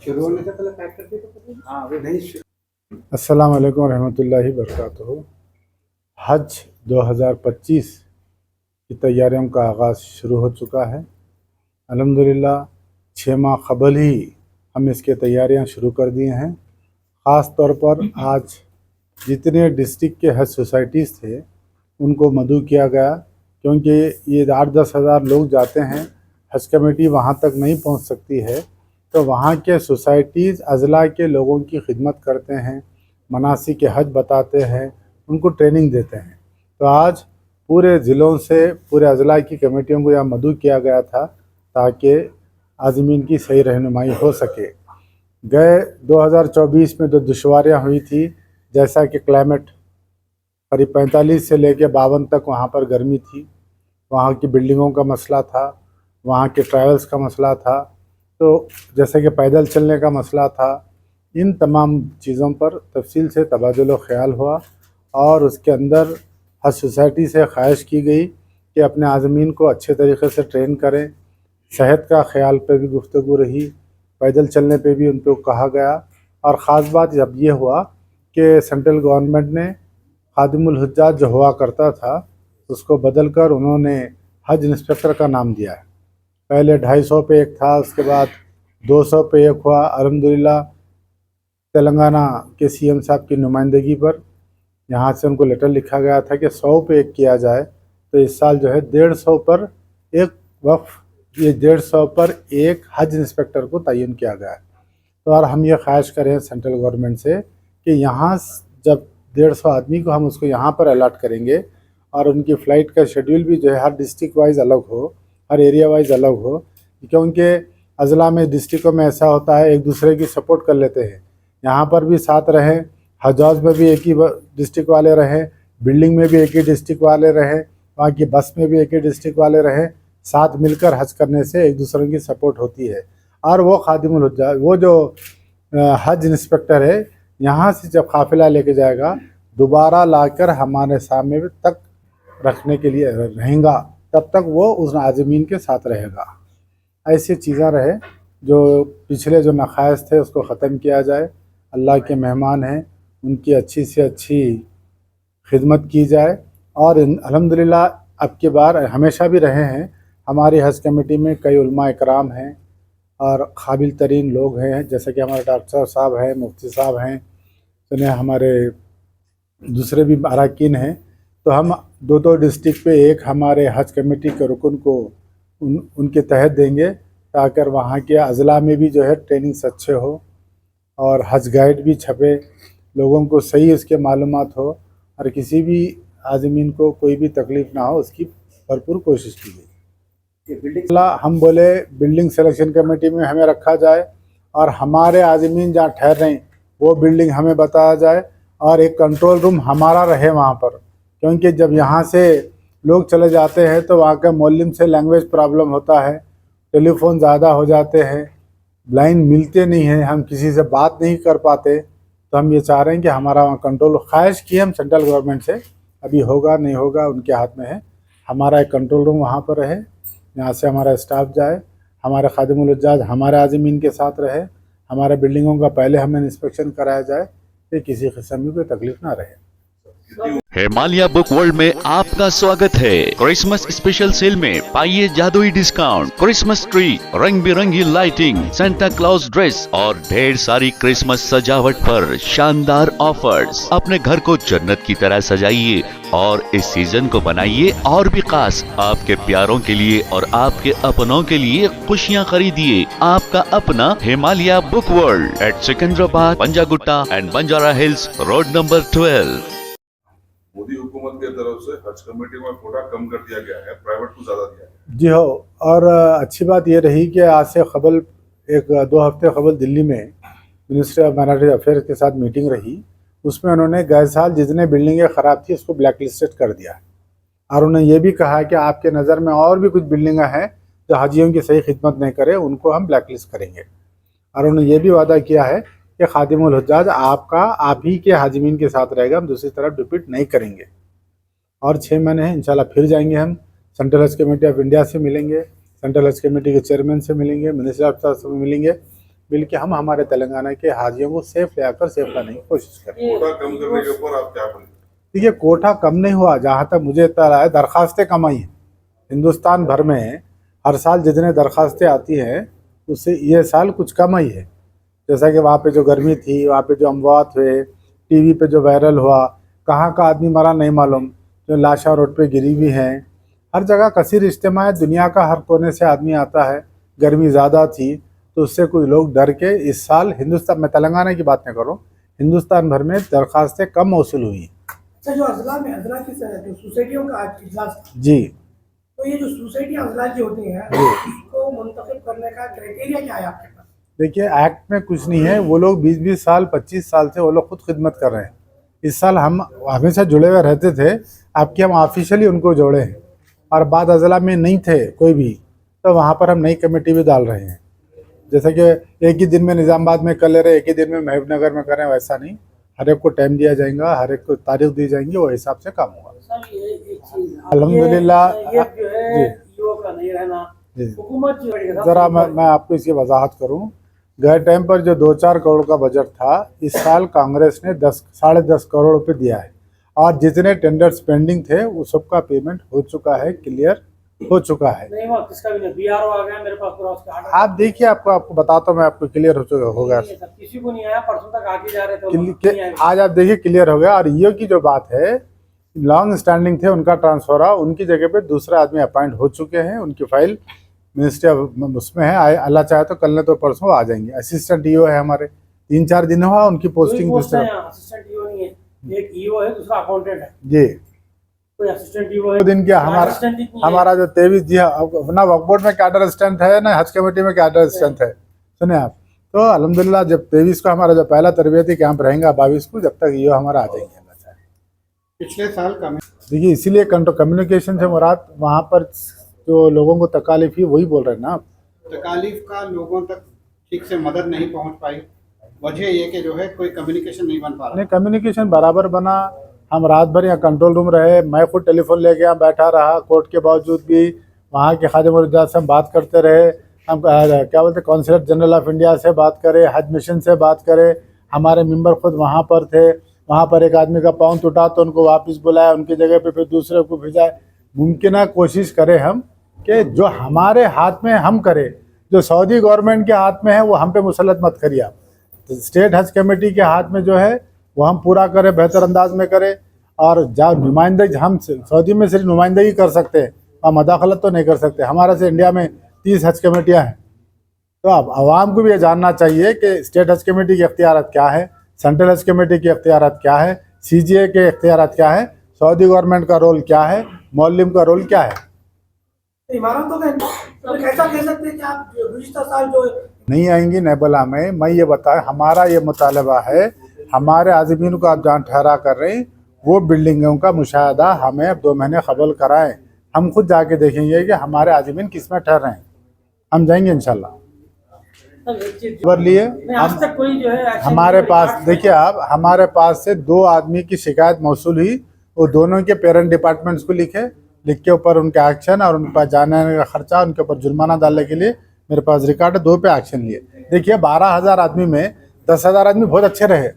शुरू होने से पहले पैक कर दिया। हाँ वो नहीं। अस्सलाम वालेकुम रहमतुल्लाहि बरकातुहू। हज 2025 की तैयारियों का आगाज़ शुरू हो चुका है। अल्हम्दुलिल्लाह 6 माह कबल ही हम इसके तैयारियां शुरू कर दिए हैं। ख़ास तौर पर आज जितने डिस्ट्रिक्ट के हज सोसाइटीज़ थे उनको मदऊ किया गया, क्योंकि ये 8-10 हज़ार लोग जाते हैं, हज कमेटी वहाँ तक नहीं पहुँच सकती है, तो वहाँ के सोसाइटीज़ अज़ला के लोगों की खिदमत करते हैं, मनासिक के हज बताते हैं, उनको ट्रेनिंग देते हैं। तो आज पूरे ज़िलों से पूरे अज़ला की कमेटियों को यहाँ मदऊ किया गया था ताकि आज़मीन की सही रहनुमाई हो सके। गए 2024 में जो दुश्वारियाँ हुई थी, जैसा कि क्लाइमेट करीब 45 से लेकर 52 तक वहाँ पर गर्मी थी, वहाँ की बिल्डिंगों का मसला था, वहाँ के ट्रैवल्स का मसला था, तो जैसे कि पैदल चलने का मसला था, इन तमाम चीज़ों पर तफसील से तबादुल ख़याल हुआ और उसके अंदर हज सोसाइटी से ख्वाहिश की गई कि अपने आज़मीन को अच्छे तरीके से ट्रेन करें। सेहत का ख्याल पे भी गुफ्तगू रही, पैदल चलने पे भी उनको कहा गया। और ख़ास बात जब ये हुआ कि सेंट्रल गवर्नमेंट ने खादिमुल हुज्जाज जो हुआ करता था उसको बदल कर उन्होंने हज इंस्पेक्टर का नाम दिया है। पहले 250 पे एक था, उसके बाद 200 पे एक हुआ। अल्हम्दुलिल्लाह तेलंगाना के सीएम साहब की नुमाइंदगी पर यहाँ से उनको लेटर लिखा गया था कि 100 पे एक किया जाए, तो इस साल जो है 150 पर एक वक्फ, ये 150 पर एक हज इंस्पेक्टर को तयन किया गया है। तो और हम ये ख्वाहिश करें सेंट्रल गवर्नमेंट से कि यहाँ जब 150 आदमी को हम उसको यहाँ पर अलॉट करेंगे और उनकी फ़्लाइट का शेड्यूल भी जो है हर डिस्ट्रिक्ट वाइज अलग हो, हर एरिया वाइज अलग हो, क्योंकि अज़ला में डिस्ट्रिक्टों में ऐसा होता है एक दूसरे की सपोर्ट कर लेते हैं। यहाँ पर भी साथ रहें, हजाज में भी एक ही डिस्ट्रिक्ट वाले रहें, बिल्डिंग में भी एक ही डिस्ट्रिक्ट वाले रहें, वहाँ की बस में भी एक ही डिस्ट्रिक्ट वाले रहें, साथ मिलकर हज करने से एक दूसरे की सपोर्ट होती है। और वो खादिमुल हुज्जाज, वो जो हज इंस्पेक्टर है, यहाँ से जब काफ़िला लेके जाएगा दोबारा लाकर हमारे सामने तक रखने के लिए रहेगा, तब तक वो उस आज़मीन के साथ रहेगा। ऐसी चीज़ें रहे, जो पिछले जो नक़ाइस थे उसको ख़त्म किया जाए। अल्लाह के मेहमान हैं, उनकी अच्छी से अच्छी खिदमत की जाए। और अल्हम्दुलिल्लाह अब की बार हमेशा भी रहे हैं, हमारी हज कमेटी में कई उलमा इकराम हैं और काबिल तरीन लोग हैं, जैसे कि हमारे डॉक्टर साहब हैं, मुफ्ती साहब हैं, तो हमारे दूसरे भी अरकान हैं। तो हम दो डिस्ट्रिक्ट पे एक हमारे हज कमेटी के रुकन को उनके तहत देंगे, ताकि वहाँ के अज़ला में भी जो है ट्रेनिंग्स अच्छे हो और हज गाइड भी छपे, लोगों को सही उसके मालूमात हो और किसी भी आज़मीन को कोई भी तकलीफ़ ना हो, उसकी भरपूर कोशिश की गई। हम बोले बिल्डिंग सिलेक्शन कमेटी में हमें रखा जाए और हमारे आज़मीन जहाँ ठहर रहे हैं वो बिल्डिंग हमें बताया जाए और एक कंट्रोल रूम हमारा रहे वहाँ पर, क्योंकि जब यहाँ से लोग चले जाते हैं तो वहाँ के मौलम से लैंग्वेज प्रॉब्लम होता है, टेलीफोन ज़्यादा हो जाते हैं, लाइन मिलते नहीं हैं, हम किसी से बात नहीं कर पाते। तो हम ये चाह रहे हैं कि हमारा वहाँ कंट्रोल, ख्वाहिश की हम सेंट्रल गवर्नमेंट से, अभी होगा नहीं होगा उनके हाथ में है, हमारा एक कंट्रोल रूम वहाँ पर रहे, यहाँ से हमारा स्टाफ जाए, हमारे खादिमुल हुज्जाज हमारे आज़मीन के साथ रहे, हमारे बिल्डिंगों का पहले हमें इंस्पेक्शन कराया जाए कि किसी किस्म की कोई तकलीफ़ ना रहे। हिमालय बुक वर्ल्ड में आपका स्वागत है। क्रिसमस स्पेशल सेल में पाइए जादुई डिस्काउंट, क्रिसमस ट्री, रंग बिरंगी लाइटिंग, सेंटा क्लॉज ड्रेस और ढेर सारी क्रिसमस सजावट पर शानदार ऑफर्स। अपने घर को जन्नत की तरह सजाइए और इस सीजन को बनाइए और भी खास। आपके प्यारों के लिए और आपके अपनों के लिए खुशियाँ खरीदिए। आपका अपना Himalaya book world at Secunderabad, Panjagutta and Banjara hills road number 12। Modi हुकूमत की तरफ से हज कमेटी में कोटा कम कर दिया गया है, प्राइवेट को ज़्यादा दिया है। जी हो, और अच्छी बात ये रही कि आज से कबल 1-2 हफ्ते कबल दिल्ली में मिनिस्ट्री ऑफ माइनॉरिटी अफेयर्स के साथ मीटिंग रही, उसमें उन्होंने गए साल जितने बिल्डिंगें ख़राब थी उसको ब्लैक लिस्टेड कर दिया और उन्होंने ये भी कहा कि आपके नज़र में और भी कुछ बिल्डिंगें हैं जो हाजियों की सही खिदमत नहीं करे, उनको हम ब्लैक लिस्ट करेंगे। और उन्होंने ये भी वादा किया है कि खादिमुल हुज्जाज आप ही के हाजिमीन के साथ रहेगा, हम दूसरी तरफ रिपीट नहीं करेंगे। और 6 महीने हैं, इंशाल्लाह फिर जाएंगे, हम सेंट्रल हज कमेटी ऑफ इंडिया से मिलेंगे, सेंट्रल हज कमेटी के चेयरमैन से मिलेंगे, मिनिस्टर ऑफ से मिलेंगे बल्कि हम हमारे तेलंगाना के हाजियों को सेफ ले आकर सेफ लाने की कोशिश करें। कोटा कम करने के ऊपर आप क्या बोलेंगे? देखिए, कोटा कम नहीं हुआ, जहाँ तक मुझे इत्तला है दरखास्तें कम आई हैं। हिंदुस्तान भर में हर साल जितने दरखास्तें आती हैं उससे ये साल कुछ कम आई है। जैसा कि वहाँ पे जो गर्मी थी, वहाँ पे जो अमवात हुए, टीवी पे जो वायरल हुआ, कहाँ का आदमी मरा नहीं मालूम, जो लाशा रोड पे गिरी हुई हैं, हर जगह कसीर इज्तिमा है, दुनिया का हर कोने से आदमी आता है। गर्मी ज़्यादा थी तो उससे कुछ लोग डर के इस साल हिंदुस्तान में, तेलंगाना की बात नहीं करूँ, हिंदुस्तान भर में दरखास्तें कम मौसूल हुई हैं। अच्छा, जो अजला में अजला की जो सोसाइटियों का आज इजलास था, जी, तो ये जो सोसाइटी अजला की होती हैं उसको मुंतखब करने का क्राइटेरिया क्या है आपके पास? देखिए, एक्ट में कुछ नहीं है। वो लोग 20-20 साल 25 साल से वो लोग खुद खिदमत कर रहे हैं। इस साल हम हमेशा जुड़े हुए रहते थे, आपकी हम ऑफिशियली उनको जोड़े हैं। और बाद अजला में नहीं थे कोई भी, तो वहाँ पर हम नई कमेटी भी डाल रहे हैं। जैसे कि एक ही दिन में निज़ामाबाद में कर ले रहे, एक ही दिन में महबूबनगर में करें, वैसा नहीं। हर एक को टाइम दिया जाएगा, हर एक को तारीख दी जाएंगी, वो हिसाब से काम होगा। सर, ये एक चीज अल्हम्दुलिल्लाह। ये जो है जी युवा का नहीं रहना, जी, हुकूमत जो है ज़रा मैं आपको इसकी वजाहत करूँ। गए टाइम पर जो 2-4 करोड़ का बजट था, इस साल कांग्रेस ने 10-10.5 करोड़ रुपये दिया है। और जितने टेंडर्स पेंडिंग थे वो सबका पेमेंट हो चुका है, क्लियर हो चुका है। नहीं हुआ, किसका भी नहीं। बीआरओ आ गया मेरे पास पूरा उसका ऑर्डर। आप देखिए, आपको बताता हूँ मैं, आपको क्लियर हो चुका होगा। नहीं है सर, किसी को नहीं आया, परसों तक आके जा रहे थे नहीं आए। आज आप देखिए क्लियर हो गया। और ये की जो बात है, लॉन्ग स्टैंडिंग थे, उनका ट्रांसफर हुआ, उनकी जगह पे दूसरे आदमी अपॉइंट हो चुके हैं। उनकी फाइल मिनिस्ट्री उसमें है, अल्लाह चाहे तो कल ने तो परसों आ जाएंगे। असिस्टेंट ईओ है हमारे, 3-4 दिन हुआ उनकी पोस्टिंग। असिस्टेंट ईओ नहीं है, एक ईओ है, दूसरा अकाउंटेंट है। जी, कोई असिस्टेंट ईओ है। 2 दिन क्या हमारा जो 23 जी ना वक्फ बोर्ड में कैडर स्ट्रेंथ है, ना हज कमेटी में कैडर स्ट्रेंथ है। सुने आप, तो अल्हम्दुलिल्लाह जब 23 को हमारा जो पहला तरबियती कैंप रहेगा, 22 को, जब तक ईओ हमारा आ जाएंगे। पिछले साल का देखिए, इसीलिए कम्युनिकेशन से मुराद वहाँ पर जो लोगों को तकालीफ ही वही बोल रहे हैं ना आप। तकालीफ का लोगों तक ठीक से मदद नहीं पहुंच पाई, वजह ये कि जो है कोई कम्युनिकेशन नहीं बन पा रहा। नहीं, कम्युनिकेशन बराबर बना। हम रात भर यहाँ कंट्रोल रूम रहे, मैं खुद टेलीफोन ले गया, बैठा रहा, कोर्ट के बावजूद भी वहाँ के खादिम और इजाज़ से हम बात करते रहे। हम क्या बोलते, कौंसलर जनरल ऑफ इंडिया से बात करें, हज मिशन से बात करें, हमारे मेंबर खुद वहाँ पर थे। वहाँ पर एक आदमी का पाँव टूटा तो उनको वापस बुलाया, उनकी जगह पे फिर दूसरे को भेजा। मुमकिन कोशिश करें हम कि जो हमारे हाथ में हम करें, जो सऊदी गवर्नमेंट के हाथ में है वो हम पे मुसलत मत करिए आप। तो स्टेट हज कमेटी के हाथ में जो है वो हम पूरा करें, बेहतर अंदाज में करें। और जहाँ नुमाइंदगी, हम सऊदी में सिर्फ नुमाइंदगी कर सकते हैं, हम मदाखलत तो नहीं कर सकते। हमारा से इंडिया में 30 हज कमेटियाँ हैं। तो अब आवाम को भी ये जानना चाहिए कि स्टेट हज कमेटी के इख्तियारात क्या है, सेंट्रल हज कमेटी के इख्तियारात क्या है, CGA के इख्तियारात क्या है, सऊदी गवर्नमेंट का रोल क्या है, मौलम का रोल क्या है। इमारतों का तो कैसा कह सकते हैं कि आप गुज़िश्ता साल जो नहीं आएंगी नेबला में। मैं ये बताएं, हमारा ये मुतालबा है, हमारे आज़मीन को आप जहाँ ठहरा कर रहे हैं वो बिल्डिंगों का मुशाहदा हमें अब 2 महीने कबल कराएं। हम खुद जाके देखेंगे कि हमारे आज़मीन किस में ठहर रहे हैं। हम जाएंगे इंशाल्लाह। खबर लिए आज तक कोई जो है हमारे पास, देखिए आप, हमारे पास से 2 आदमी की शिकायत मौसूल हुई। वो दोनों के पेरेंट डिपार्टमेंट्स को लिख के ऊपर उनके एक्शन और उनके पास जाने आने का खर्चा, उनके ऊपर जुर्माना डालने के लिए मेरे पास रिकॉर्ड है। 2 पे एक्शन लिए। देखिए, 12,000 आदमी में 10,000 आदमी बहुत अच्छे रहे।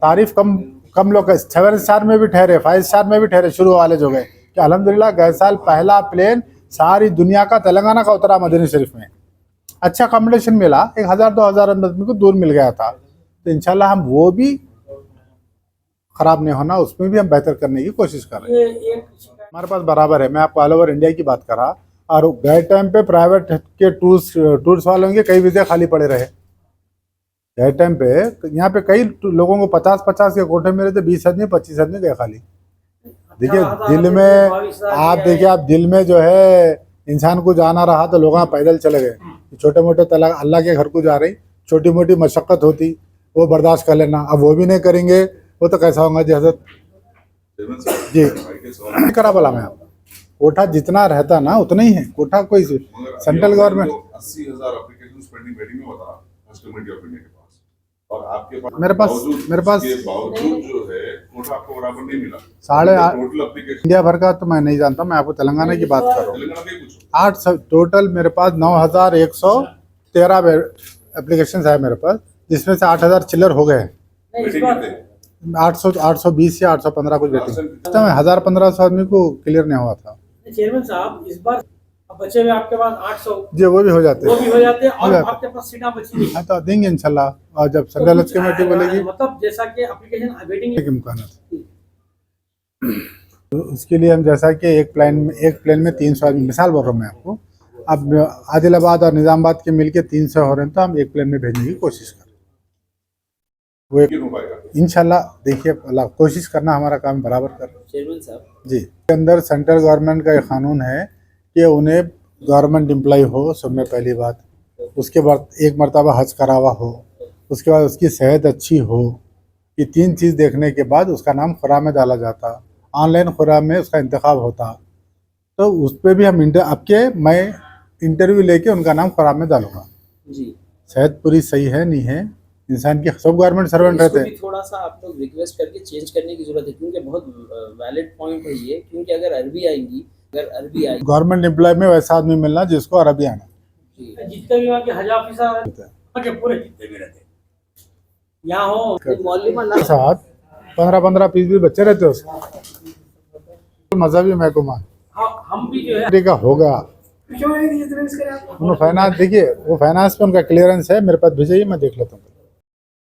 तारीफ कम लोग 7 स्टार में भी ठहरे, 5 स्टार में भी ठहरे, शुरू वाले जो गए कि अल्हम्दुलिल्लाह गए साल पहला प्लेन सारी दुनिया का तेलंगाना का उतरा मदीना शरीफ में। अच्छा अकोमोडेशन मिला, 1,000-2,000 आदमी को दूर मिल गया था। तो इंशाल्लाह हम वो भी ख़राब नहीं होना, उसमें भी हम बेहतर करने की कोशिश कर रहे हैं। हमारे पास बराबर है। मैं आपको ऑल ओवर इंडिया की बात कर रहा। और गए टाइम पे प्राइवेट के टूर्स वालों के कई वीज़े खाली पड़े रहे। गए टाइम पे यहाँ पे कई लोगों को 50-50 के कोटे मिले थे, 20 आदमी 25 आदमी गए खाली। देखिए, दिल में आप देखिए, आप दिल में जो है इंसान को जाना रहा तो लोग पैदल चले गए। छोटे मोटे तला अल्लाह के घर को जा रही, छोटी मोटी मशक्क़त होती वो बर्दाश्त कर लेना। अब वो भी नहीं करेंगे, वो तो कैसा होगा जी हज़रत जी। करा बोला मैं आपको, कोठा जितना रहता ना उतना ही है। कोठा कोई central government 80,000 applications pending waiting में बता हज कमेटी ऑफ इंडिया के पास, और आपके पास मेरे पास के बावजूद जो है कोटा आपको बराबर नहीं मिला। टोटल एप्लीकेशन इंडिया भर का तो मैं नहीं जानता, मैं आपको तेलंगाना की बात कर रहा हूँ। तेलंगाना के कुछ 8 टोटल मेरे पास 9,113 एप्लीकेशन है मेरे पास, जिसमें से 8,000 चिल्लर हो गए हैं। नहीं, इस वेटिंग बार कितने 820 या 815 कुछ लास्ट वेटिंग। टाइम तो 1,000-1,500 आदमी को क्लियर नहीं हुआ था चेयरमैन साहब इस बार बचे हुए आपके पास 800 जी, वो भी हो जाते वो हैं। भी हो जाते हैं और हो जाते हैं। आपके पास सीटा बची नहीं। हाँ तो देंगे इंशाल्लाह, और जब तो संचालक कुछ कमेटी बोलेगी मतलब जैसा कि एप्लीकेशन वेटिंग के इम्कान है। तो उसके लिए हम जैसा कि एक प्लेन में 300 आदमी, मिसाल बोल रहा हूँ मैं आपको, अब आदिलाबाद और निज़ामाबाद के मिलके 300 हो रहे हैं, तो हम एक प्लेन में भेजने की कोशिश करें। वो क्यों हो पाएगा इंशाल्लाह देखिए, अल्लाह कोशिश करना हमारा काम बराबर कर। चेयरमैन साहब जी, के अंदर सेंट्रल गवर्नमेंट का ये कानून है कि उन्हें गवर्नमेंट एम्प्लॉय हो, सब में पहली बात, उसके बाद एक मरतबा हज करा हुआ हो, उसके बाद उसकी सेहत अच्छी हो, ये 3 चीज़ देखने के बाद उसका नाम खुरा में डाला जाता। ऑनलाइन खुरा में उसका इंतखाब होता, तो उस पर भी हम मैं इंटरव्यू लेके उनका नाम खुरा में डालूंगा। जी सेहत पूरी सही है नहीं है, इंसान की सब गवर्नमेंट सर्वेंट रहते हैं। थोड़ा सा आप लोग रिक्वेस्ट करके चेंज करने की जरूरत है, क्योंकि बहुत वैलिड पॉइंट है ये, क्योंकि अगर अरबी आएगी गवर्नमेंट एम्प्लॉय में वैसा आदमी मिलना जिसको अरबी आना। जितने भी वहाँ के हज ऑफिसर के पूरे जितने भी रहते हैं यहाँ हो मौलवी साथ 15-15 पीस भी बच्चे रहते हैं उसके। मजहबी महकमा हम भी जो है का होगा, क्यों नहीं रिजिस्ट्रेशन करें आप? फाइनेंस देखिए, वो फाइनेंस पे उनका क्लियरेंस है, मेरे पास भेजिए, मैं देख लेता हूँ।